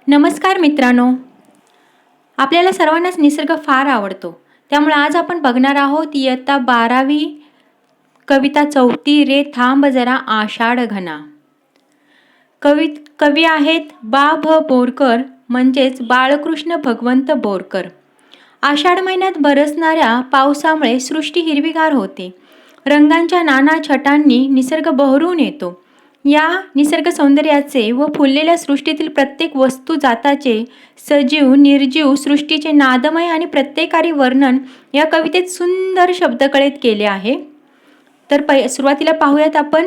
नमस्कार मित्रांनो, आपल्याला सर्वांनाच निसर्ग फार आवडतो. त्यामुळे आज आपण बघणार आहोत इयत्ता 12वी कविता चौथी रे थांब जरा आषाढ घना. कवी आहेत बा.भ. बोरकर म्हणजेच बाळकृष्ण भगवंत बोरकर. आषाढ महिन्यात बरसणाऱ्या पावसामुळे सृष्टी हिरवीगार होते. रंगांच्या नाना छटांनी निसर्ग बहरून येतो. या निसर्ग सौंदर्याचे व फुललेल्या सृष्टीतील प्रत्येक वस्तू जाताचे सजीव निर्जीव सृष्टीचे नादमय आणि प्रत्येकारी वर्णन या कवितेत सुंदर शब्दकळेत केले आहे. तर सुरुवातीला पाहूयात आपण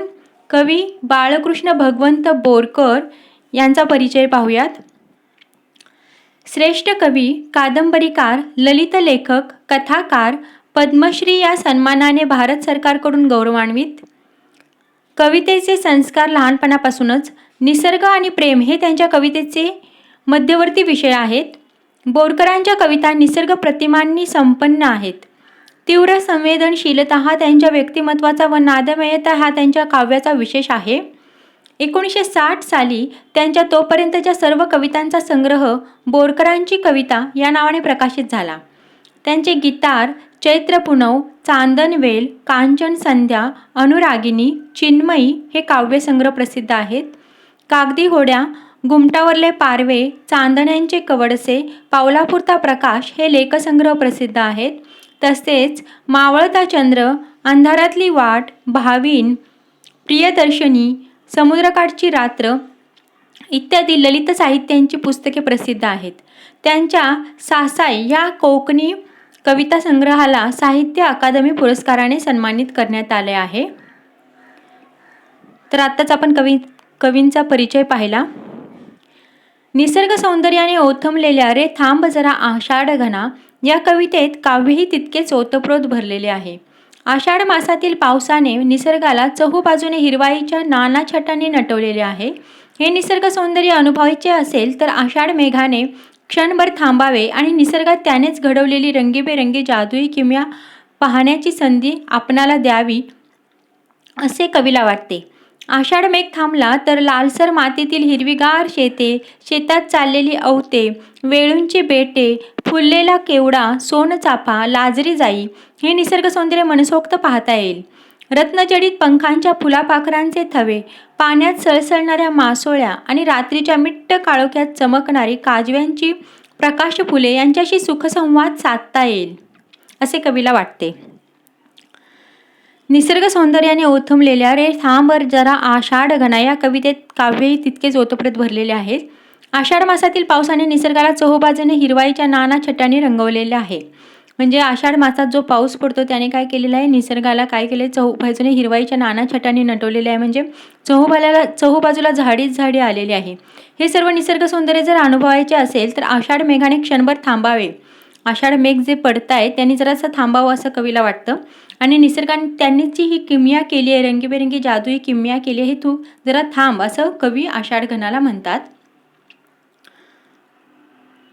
कवी बाळकृष्ण भगवंत बोरकर यांचा परिचय पाहूयात. श्रेष्ठ कवी, कादंबरीकार, ललित लेखक, कथाकार, पद्मश्री या सन्मानाने भारत सरकारकडून गौरवान्वित. कवितेचे संस्कार लहानपणापासूनच निसर्ग आणि प्रेम हे त्यांच्या कवितेचे मध्यवर्ती विषय आहेत. बोरकरांच्या कविता निसर्ग प्रतिमांनी संपन्न आहेत. तीव्र संवेदनशीलता हा त्यांच्या व्यक्तिमत्वाचा व नादमयता हा त्यांच्या काव्याचा विशेष आहे. 1960 साली त्यांच्या तोपर्यंतच्या सर्व कवितांचा संग्रह बोरकरांची कविता या नावाने प्रकाशित झाला. त्यांचे गीतार, चैत्र पुनव, चांदनवेल, कांचन संध्या, अनुरागिनी, चिन्मयी हे काव्यसंग्रह प्रसिद्ध आहेत. कागदी होड्या, घुमटावरले पारवे, चांदण्यांचे कवडसे, पावलापुरता प्रकाश हे लेखसंग्रह प्रसिद्ध आहेत. तसेच मावळता चंद्र, अंधारातली वाट, भाविन, प्रियदर्शनी, समुद्रकाठची रात्र इत्यादी ललित साहित्यांची पुस्तके प्रसिद्ध आहेत. त्यांच्या सासाई या कोकणी कविता संग्रहाला साहित्य अकादमी पुरस्काराने सन्मानित करण्यात आले आहे. तर आत्ताच आपण कवींचा परिचय पाहिला. निसर्ग सौंदर्याने ओथंबलेल्या रे थांब जरा आषाढ घना या कवितेत काव्यही तितकेच ओतप्रोत भरलेले आहे. आषाढ मासातील पावसाने निसर्गाला चहूबाजूने हिरवाईच्या नाना छटांनी नटवलेले आहे. हे निसर्ग सौंदर्य अनुभवायचे असेल तर आषाढ मेघाने क्षणभर थांबावे आणि निसर्गात त्यानेच घडवलेली रंगीबेरंगी जादुई किमया पाहण्याची संधी आपणाला द्यावी असे कवीला वाटते. आषाढ मेघ थांबला तर लालसर मातीतील हिरवीगार शेते, शेतात चाललेली अवते, वेळूंची बेटे, फुललेला केवडा, सोनचाफा, लाजरी जाई हे निसर्ग सौंदर्य मनसोक्त पाहता येईल. रत्नजडित पंखांच्या फुलापाखरांचे थवे, पाण्यात सळसळणाऱ्या मासोळ्या आणि रात्रीच्या मिट्ट काळोख्यात चमकणारी काजव्यांची प्रकाश फुले यांच्याशी सुखसंवाद साधता येईल असे कवीला वाटते. निसर्ग सौंदर्याने ओथंबलेल्या रे थांब जरा आषाढ घना या कवितेत काव्यही तितकेच ओतप्रोत भरलेले आहेत. आषाढ मासातील पावसाने निसर्गाला चहूबाजूने हिरवाईच्या नाना छटांनी रंगवलेले आहे. म्हणजे आषाढ मासात जो पाऊस पडतो त्याने काय केलेलं आहे, निसर्गाला काय केले, चहूबाजूने हिरवाईच्या नाना छटांनी नटवलेले आहे. म्हणजे चहूबाजूला झाडीच झाडी आलेली आहे. हे सर्व निसर्ग सौंदर्य जर अनुभवायचे असेल तर आषाढ मेघाने क्षणभर थांबावे. आषाढ मेघ जे पडताय त्यांनी जरासं थांबावं असं कवीला वाटतं. आणि निसर्गाने त्यांनी जी ही किमया केली आहे, रंगीबेरंगी जादुई किमया केली आहे, तू जरा थांब असं कवी आषाढ घनाला म्हणतात.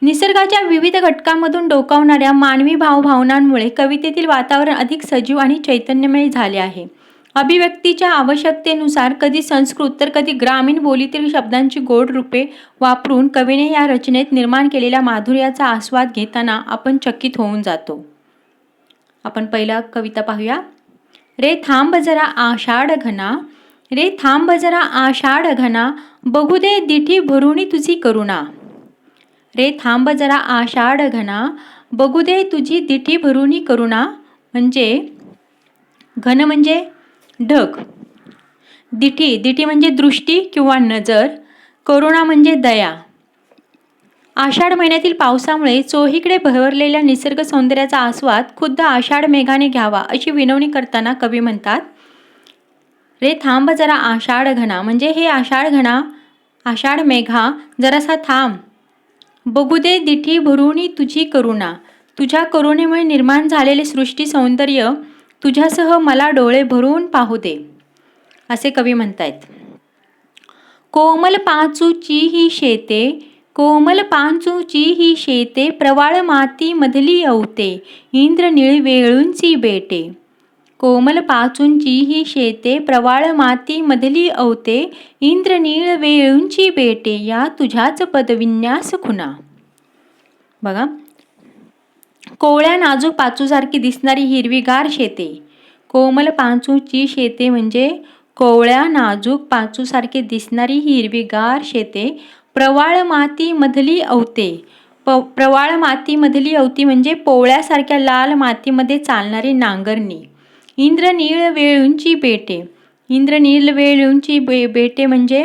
निसर्गाच्या विविध घटकांमधून डोकावणाऱ्या मानवी भावभावनांमुळे कवितेतील वातावरण अधिक सजीव आणि चैतन्यमय झाले आहे. अभिव्यक्तीच्या आवश्यकतेनुसार कधी संस्कृत तर कधी ग्रामीण बोलीतील शब्दांची गोड रूपे वापरून कवीने या रचनेत निर्माण केलेल्या माधुर्याचा आस्वाद घेताना आपण चकित होऊन जातो. आपण पहिला कविता पाहूया. रे थांब जरा आषाढ घना, रे थांब जरा आषाढ घना, बघू दे दिठी भरुणी तुझी करुणा. रे थांब जरा आषाढ घना, बघू दे तुझी दिठी भरुणी करुणा. म्हणजे घन म्हणजे ढग, दिठी म्हणजे दृष्टी किंवा नजर, करुणा म्हणजे दया. आषाढ महिन्यातील पावसामुळे चोहीकडे बहरलेल्या निसर्ग सौंदर्याचा आस्वाद खुद्द आषाढ मेघाने घ्यावा अशी विनवणी करताना कवी म्हणतात. रे थांब जरा आषाढ घना म्हणजे हे आषाढ घना, आषाढ मेघा जरासा थांब, बघू दे दिठी भरुणी तुझी करुणा. तुझ्या करुणेमुळे निर्माण झालेले सृष्टी सौंदर्य तुझ्यासह मला डोळे भरून पाहू दे असे कवी म्हणतायत. कोमल पाचूची ही शेते, कोमल पांचूची ही शेते, प्रवाळ माती मधली अवते, इंद्रनीळ वेळूंची बेटे. कोमल पाचूंची ही शेते, प्रवाळ माती मधली अवते, इंद्रनीळ वेळूंची बेटे, या तुझ्याच पदविन्यास खुना. बघा, कोवळ्या नाजूक पाचूसारखी दिसणारी हिरवीगार शेते. कोमल पाचूची शेते म्हणजे कोवळ्या नाजूक पाचूसारखी दिसणारी हिरवीगार शेते, प्रवाळ माती मधली अवते. प्रवाळ मातीमधली अवती म्हणजे पोवळ्यासारख्या लाल मातीमध्ये चालणारी नांगरणी. इंद्रनीळ वेळूंची बेटे. इंद्रनील वेळूंची बेटे म्हणजे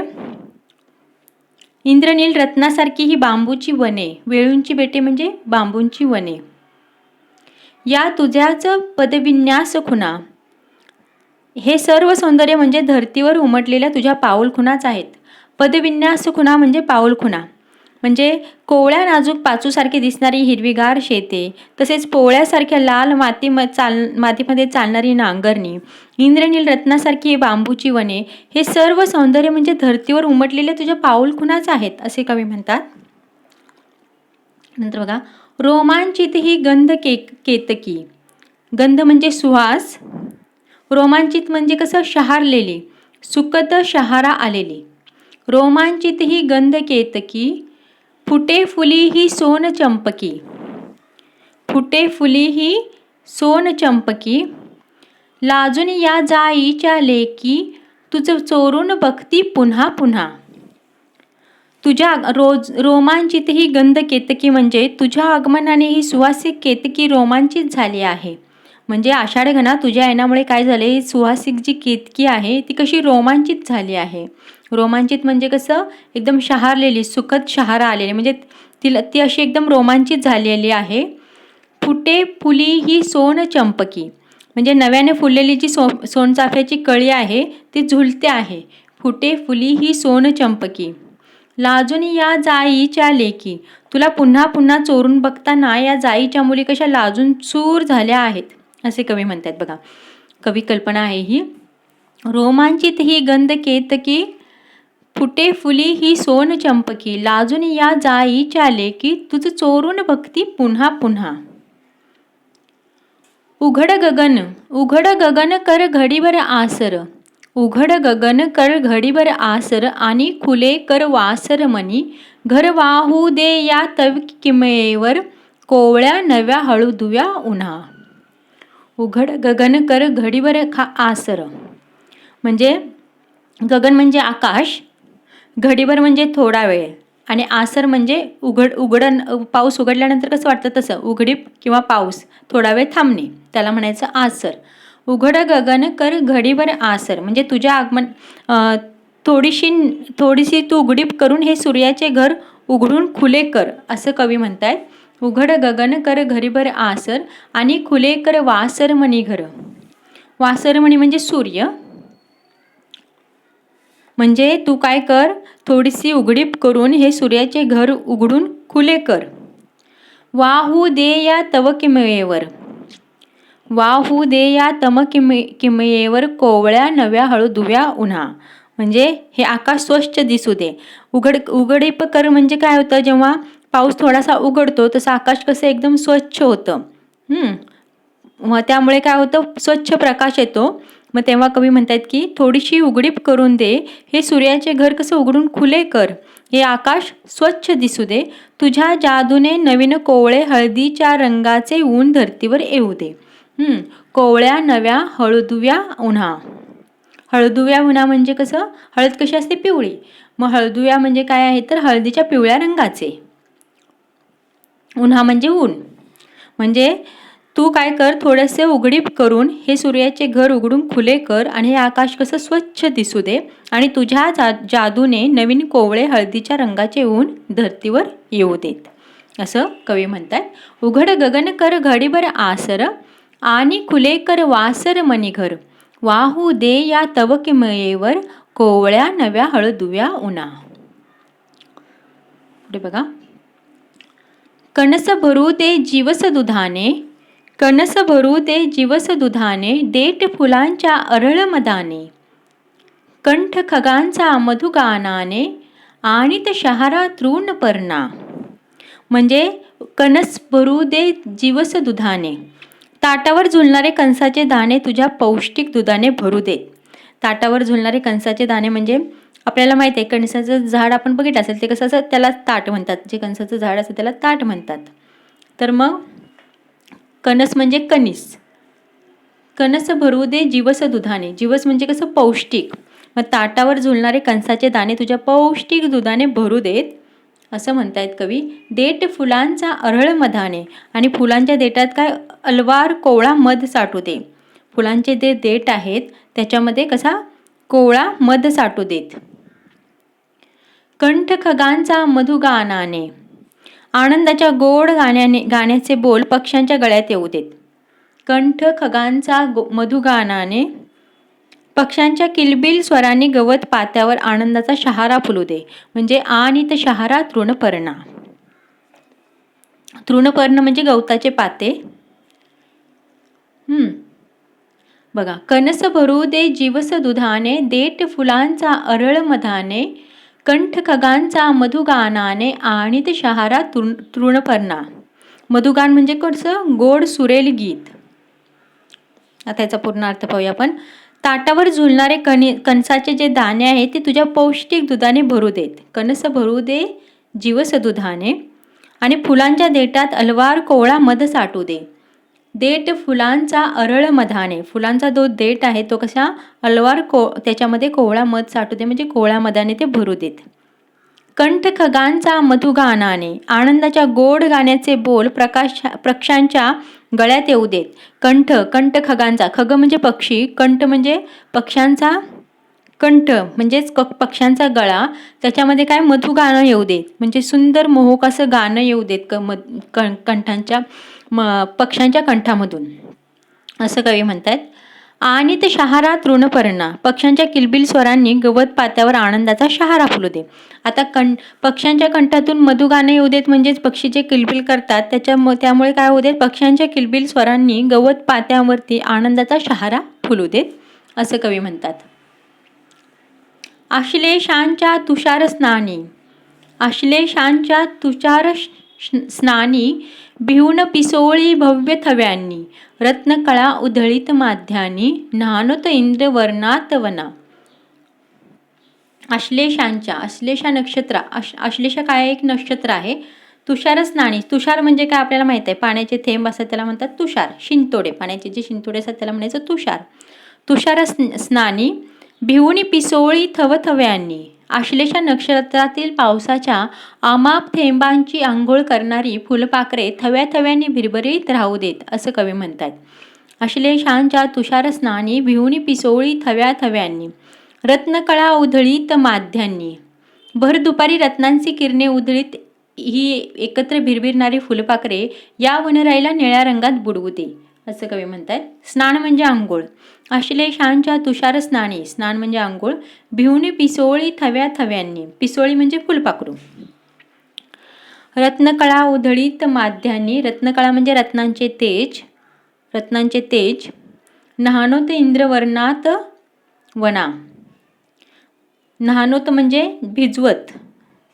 इंद्रनील रत्नासारखी ही बांबूची वने. वेळूंची बेटे म्हणजे बांबूंची वने. या तुझ्याच पदविन्यास खुणा. हे सर्व सौंदर्य म्हणजे धर्तीवर उमटलेल्या तुझ्या पाऊलखुणाच आहेत. पदविन्यास खुणा म्हणजे पाऊलखुणा. म्हणजे कोवळ्या नाजूक पाचूसारखी दिसणारी हिरवीगार शेते, तसेच पोवळ्यासारख्या लाल मातीमध्ये चालणारी नांगरणी, इंद्रनील रत्नासारखी बांबूची वने, हे सर्व सौंदर्य म्हणजे धर्तीवर उमटलेल्या तुझ्या पाऊलखुणाच आहेत, असे कवी म्हणतात. नंतर बघा, रोमांचित ही गंध केतकी. गंध म्हणजे सुहास. रोमांचित म्हणजे कसं, शहारलेली, सुखद शहारा आलेली. रोमांचित ही गंध केतकी, फुटे फुली ही सोन चंपकी. फुटे फुली ही सोन चंपकी, लाजून या जाईच्या लेकी, तुझ चोरून बघती पुन्हा पुन्हा. तुझ्या रोमांचित ही गंध केतकी म्हणजे तुझ्या आगमनाने ही सुवासिक केतकी रोमांचित झाली आहे. म्हणजे आषाढ घना तुझ्या येण्यामुळे काय झाले, ही सुवासिक जी केतकी आहे ती कशी रोमांचित झाली आहे. रोमांचित म्हणजे कसं, एकदम शहारलेली, सुखद शहारा आलेली, म्हणजे ती अशी एकदम रोमांचित झालेली आहे. फुटे फुली ही सोन चंपकी म्हणजे नव्याने फुललेली जी सोनचाफ्याची कळी आहे ती झुलते आहे. फुटे फुली ही सोन चंपकी, लाजून या जाईच्या लेकी, तुला पुन्हा पुन्हा चोरून बघताना या जाईच्या मुली कशा लाजून चूर झाल्या आहेत, असे कवी म्हणतात. बघा, कवी कल्पना आहे ही. रोमांचित ही गंध केतकी, फुटे फुली ही सोन चंपकी, लाजून या जाईच्या लेकी, तुझ चोरून बघती पुन्हा पुन्हा. उघड गगन कर घडीभर आसर. उघड गगन कर घडीभर आसर, आणि खुले कर वासर मनी, घर वाहू दे या तव किमयेवर, कोवळ्या नव्या हळुदुव्या उन्हा. उघड गगन कर घडीभर आसर म्हणजे गगन म्हणजे आकाश, घडीभर म्हणजे थोडा वेळ, आणि आसर म्हणजे पाऊस उघडल्यानंतर कसं वाटतं तसं, उघडीप किंवा पाऊस थोडा वेळ थांबणे, त्याला म्हणायचं आसर. उघड गगन कर घडीभर आसर म्हणजे तुझ्या आगमन थोडीशी तू उघडीप करून हे सूर्याचे घर उघडून खुले कर, असं कवी म्हणतायत. उघड गगन कर घडीभर आसर, आणि खुले कर वासरमणी घर. वासरमणी म्हणजे सूर्य. म्हणजे तू काय कर, थोडीशी उघडीप करून हे सूर्याचे घर उघडून खुले कर. वाहू दे या तव किमयेवर. वाहू दे या किमयेवर, कोवळ्या नव्या हळुदुव्या उन्हा. म्हणजे हे आकाश स्वच्छ दिसू दे. उघडीप कर म्हणजे काय होतं, जेव्हा पाऊस थोडासा उघडतो तसं आकाश कसं एकदम स्वच्छ होतं. मग त्यामुळे काय होतं, स्वच्छ प्रकाश येतो. मग तेव्हा कवी म्हणतात की थोडीशी उघडीप करून दे, हे सूर्याचे घर कसं उघडून खुले कर, हे आकाश स्वच्छ दिसू दे. तुझ्या जादूने नवीन कोवळे हळदीच्या रंगाचे ऊन धर्तीवर येऊ दे. कोवळ्या नव्या हळुदुव्या उन्हा. हळदुव्या उन्हा म्हणजे कसं, हळद कशी असते, पिवळी. मग हळदुव्या म्हणजे काय आहे तर हळदीच्या पिवळ्या रंगाचे. उन्हा म्हणजे ऊन. म्हणजे तू काय कर, थोडेसे उघडीप करून हे सूर्याचे घर उघडून खुले कर, आणि हे आकाश कसं स्वच्छ दिसू दे, आणि तुझ्या जादूने नवीन कोवळे हळदीच्या रंगाचे ऊन धर्तीवर येऊ देत, असं कवी म्हणतात. उघड गगन कर घडीभर आसर, आणि खुले कर वासर मनी घर. वाहू दे या तव किमयेवर, कोवळ्या नव्या हळदुव्या उन्हा. पुढे बघा, कणस भरू दे जीवस दुधाने. कणस भरू दे जीवस दुधाने, देठ फुलांच्या अरळ मदाने. कंठ खगांचा मधुगानाने, आणित शहारा तृण पर्णा. म्हणजे कणस भरू दे जीवस दुधाने, ताटावर झुलणारे कणसाचे दाणे तुझ्या पौष्टिक दुधाने भरू देत. ताटावर झुलणारे कणसाचे दाणे म्हणजे आपल्याला माहिती आहे कणसाचं झाड आपण बघितलं असेल ते कसं असं त्याला ताट म्हणतात. जे कणसाचं झाड असतं त्याला ताट म्हणतात. तर मग कणस म्हणजे कणीस. कणस भरू दे जीवस दुधाने. जीवस म्हणजे कसं पौष्टिक. मग ताटावर झुलणारे कणसाचे दाणे तुझ्या पौष्टिक दुधाने भरू देत असं म्हणतायत कवी. देठ फुलांचा अरळ मधाने. आणि फुलांच्या देठात काय अलवार कोवळा मध साठू दे. फुलांचे जे देठ आहेत त्याच्यामध्ये कसा कोवळा मध साठू देत. कंठ खगांचा मधुगानाने. आनंदाच्या गोड गाण्याचे बोल पक्ष्यांच्या गळ्यात येऊ देत. कंठ खगांचा मधुगानाने. पक्ष्यांच्या किलबिल स्वरांनी गवत पात्यावर आनंदाचा शहारा फुलू दे. म्हणजे आनित शहारा तृणपर्णा. तृणपर्ण म्हणजे गवताचे पाते. बघा, कणस भरू दे जीवस दुधाने. देठ फुलांचा अरळ मधाने. कंठ खगांचा मधुगानाने. आणित शहारा तृणपर्णा. मधुगान म्हणजे कसं गोड सुरेल गीत. आता याचा पूर्ण अर्थ पाहूया आपण. ताटावर झुलणारे कणसाचे जे दाणे आहेत ते तुझ्या पौष्टिक दुधाने भरू देत. कणस भरू दे जीवस दुधाने. आणि फुलांच्या देठात अलवार कोवळा मध साठू दे. देठ फुलांचा अरळ मधाने. फुलांचा जो देठ आहे तो कसा अलवार त्याच्यामध्ये कोवळा मध साठू दे म्हणजे कोवळ्या मधाने ते भरू देत. कंठ खगांचा मधुगानाने. आनंदाच्या गोड गाण्याचे बोल पक्ष्यांच्या गळ्यात येऊ देत. कंठ खगांचा. खग म्हणजे पक्षी. कंठ म्हणजे पक्ष्यांचा कंठ म्हणजेच पक्ष्यांचा गळा. त्याच्यामध्ये काय मधुगाणं येऊ देत म्हणजे सुंदर मोहक असं गाणं येऊ देत कंठांच्या पक्ष्यांच्या कंठामधून असं कवी म्हणतात. आणि ते शहारा तृणपर्णा. पक्ष्यांच्या किलबिल स्वरांनी गवत पात्यावर आनंदाचा शहारा फुलू दे. आता पक्ष्यांच्या कंठातून मधुगाणं येऊ देत म्हणजेच पक्षी जे किलबिल करतात त्यामुळे काय होऊ देत पक्ष्यांच्या किलबिल स्वरांनी गवत पात्यावरती आनंदाचा शहारा फुलू देत असं कवी म्हणतात. आश्लेषांच्या तुषार स्नानी. आश्लेषांच्या तुषार स्नानी. भिवून पिसोळी भव्य थव्यांनी. रत्नकळा उधळीत माध्यानी. न्हानोत इंद्र वर्णात वना. आश्लेषांच्या. आश्लेषा नक्षत्र. आश्लेषा काय एक नक्षत्र आहे. तुषार स्नानी. तुषार म्हणजे काय आपल्याला माहित आहे पाण्याचे थेंब असतात त्याला म्हणतात तुषार. शिंतोडे पाण्याचे जे शिंतोडे असतात त्याला म्हणायचं तुषार. तुषार स्नानी. भिवून पिसोळी थवथव्यांनी. आश्लेषा नक्षत्रातील पावसाच्या अमाप थेंबांची आंघोळ करणारी फुलपाखरे थव्याथव्यांनी भिरभरीत राहू देत असं कवी म्हणतात. आश्लेषांच्या तुषार स्नानी. भिवून पिसोळी थव्याथव्यांनी. रत्नकळा उधळीत माध्यांनी. भर दुपारी रत्नांची किरणे उधळीत ही एकत्र भिरभिरणारी फुलपाखरे या वनराईला निळ्या रंगात बुडवू दे असं कवी म्हणतात. स्नान म्हणजे आंघोळ. आश्लेषांच्या तुषार स्नानी. स्नान म्हणजे आंघोळ. भिवून पिसोळी थव्याथव्यांनी. पिसोळी म्हणजे फुलपाखरू. रत्नकळा उधळीत माध्यांनी. रत्नकळा म्हणजे रत्नांचे तेज. रत्नांचे तेज. न्हानोत इंद्रवर्णात वना. न्हानोत म्हणजे भिजवत.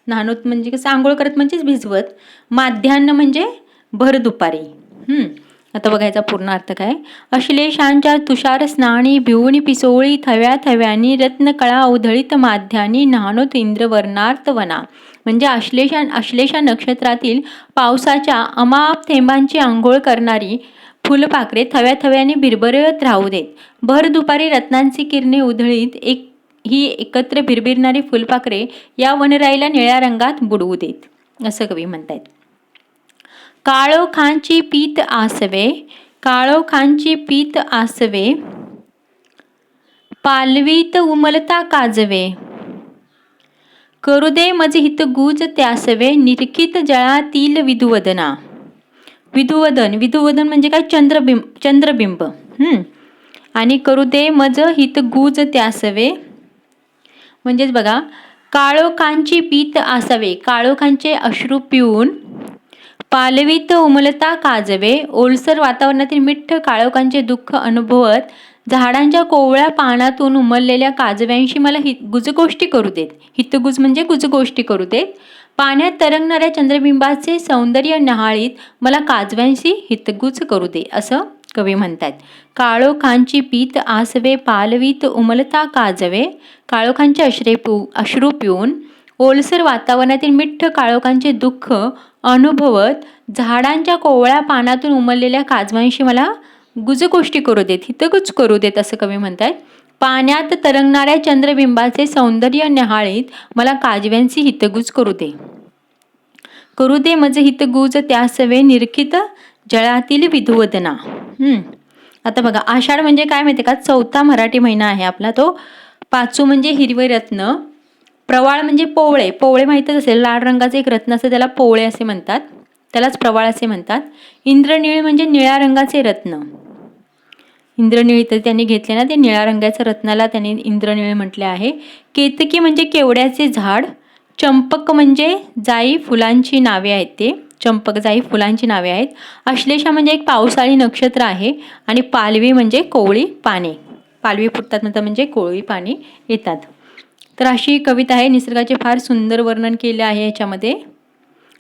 न्हानोत म्हणजे कसं आंघोळ करत म्हणजेच भिजवत. माध्यान्ह म्हणजे भर दुपारी. आता बघायचा पूर्ण अर्थ काय. आश्लेषांच्या तुषार स्नानी. भिवून पिसोळी थव्याथव्यांनी. रत्नकळा उधळीत माध्यानी. न्हानोत इंद्रवर्णात वना. म्हणजे आश्लेषा नक्षत्रातील पावसाच्या अमाप थेंबांची आंघोळ करणारी फुलपाखरे थव्याथव्याने भिरभरत राहू देत. भर दुपारी रत्नांची किरणे उधळीत ही एकत्र भिरभिरणारी फुलपाखरे या वनराईला निळ्या रंगात बुडवू देत असं कवी म्हणतात. काळोखांची पीत आसवे. काळोखांची पीत आसवे. पालवीत उमलता काजवे. करू दे मज हित गुज त्यासवे. निरखित जळातील विधुवदना. विधुवदन म्हणजे काय चंद्रबिंब. आणि करू दे मज हित गुज त्यासवे म्हणजेच बघा काळोखांची पीत आसावे. काळोखांचे अश्रू पिऊन. पालवीत उमलता काजवे. ओलसर वातावरणातील मिठ्ठ काळोखांचे दुःख अनुभवत झाडांच्या कोवळ्या पानातून उमललेल्या काजव्यांशी मला गुजगोष्टी करू देत. हितगुज म्हणजे गुजगोष्टी करू देत. पाण्यात तरंगणाऱ्या चंद्रबिंबाचे सौंदर्य न्याहाळीत मला काजव्यांशी हितगुज करू दे असं कवी म्हणतात. काळोखांची पीत आसवे पालवीत उमलता काजवे. काळोखांचे अश्रू पिऊन ओलसर वातावरणातील मिठ्ठ काळोखांचे दुःख अनुभवत झाडांच्या कोवळ्या पानातून उमललेल्या काजव्यांशी मला गुजगोष्टी करू देत, हितगुज करू देत, असं कवी म्हणतात. पाण्यात तरंगणाऱ्या चंद्रबिंबाचे सौंदर्य निहाळीत मला काजव्यांची हितगुज करू दे मज हितगुज त्यासवे निरखित जळातील विधुवदना. आता बघा, आषाढ म्हणजे काय माहिती का, चौथा मराठी महिना आहे आपला तो. पाचू म्हणजे हिरवे रत्न, प्रवाळ म्हणजे पोवळे. पोवळे माहीतच असेल, लाल रंगाचं एक रत्न असतं, त्याला पोवळे असे म्हणतात, त्यालाच प्रवाळ असे म्हणतात. इंद्रनीळ म्हणजे निळ्या रंगाचे रत्न. इंद्रनीळ तर त्यांनी घेतले ना, ते निळ्या रंगाच्या रत्नाला त्यांनी इंद्रनीळ म्हटले आहे. केतकी म्हणजे केवड्याचे झाड. चंपक म्हणजे जाई फुलांची नावे आहेत, ते चंपक जाई फुलांची नावे आहेत. अश्लेषा म्हणजे एक पावसाळी नक्षत्र आहे. आणि पालवी म्हणजे कोवळी पाने. पालवी फुटतात नंतर म्हणजे कोवळी पाने येतात. तर अशी कविता आहे. निसर्गाचे फार सुंदर वर्णन केले आहे याच्यामध्ये.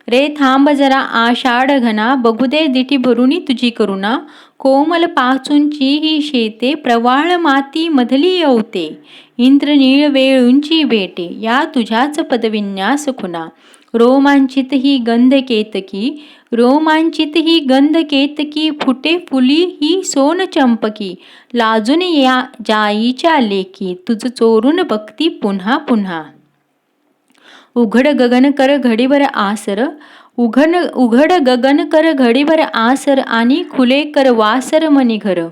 रे थांब जरा आषाढ घना, बघू दे दिठी भरुनी तुझी करुणा. कोमल पाचूंची ही शेते, प्रवाळ माती मधली येवते. इंद्रनीळ वेळूंची भेटे, या तुझ्याच पदविन्यास खुना. रोमांचित ही गंध केतकी, रोमांचित ही गंध केतकी. फुटे फुली ही सोन चंपकी. लाजून या जाईच्या लेकी, तुझ चोरून बघती पुन्हा पुन्हा. उघड गगन कर घडीभर आसर, उघड गगन कर घडीभर आसर. आणि खुले कर वासर मनी घर.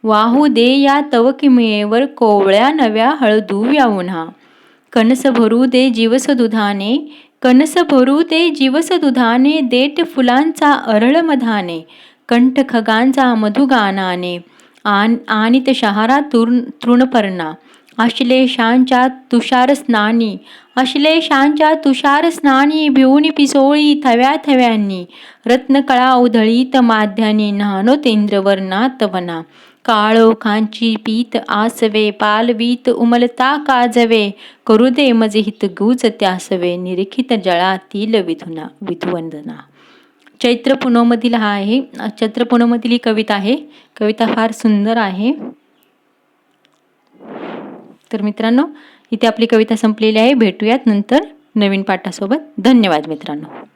वाहू दे या तव किमयेवर, कोवळ्या नव्या हळदूव्या उन्हा. कणस भरू दे जीवस दुधाने, कणस भरू दे जीवस दुधाने. देठ फुलांचा अरळ मधाने, कंठ खगांचा मधुगानाने. आणित शहारा तृणपर्णा. अश्लेषांच्या तुषार स्नानी, अश्लेषांच्या तुषार स्नानी. भिवून पिसोळी थव्या थव्यांनी. रत्नकळा उधळीत माध्यानी, न्हानो तेंद्रवर्णात वना. काळोखांची पीत आसवे, पालवीत उमलता काजवे. करू दे मज हितगुज त्यासवे, निरखित जळातील विधुवदना. चैत्र पुनवमधील हा आहे, चैत्र पुनवमधील ही कविता आहे. कविता फार सुंदर आहे. तर मित्रांनो, इथे आपली कविता संपलेली आहे. भेटूयात नंतर नवीन पाठासोबत. धन्यवाद मित्रांनो.